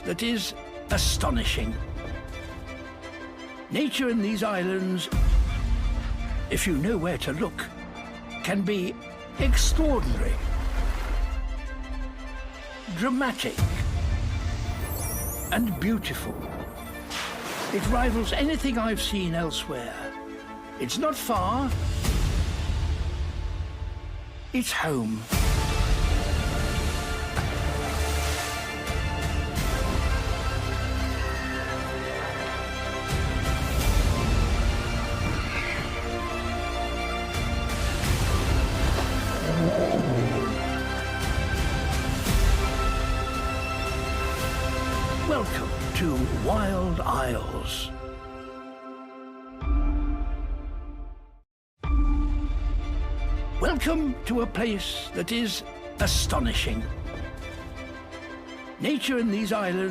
that is astonishing. Nature in these islands, if you know where to look, can be extraordinary, dramatic, and beautiful. It rivals anything I've seen elsewhere. It's not far. It's home. Welcome to Wild Isles. Welcome to a place that is astonishing. Nature in these islands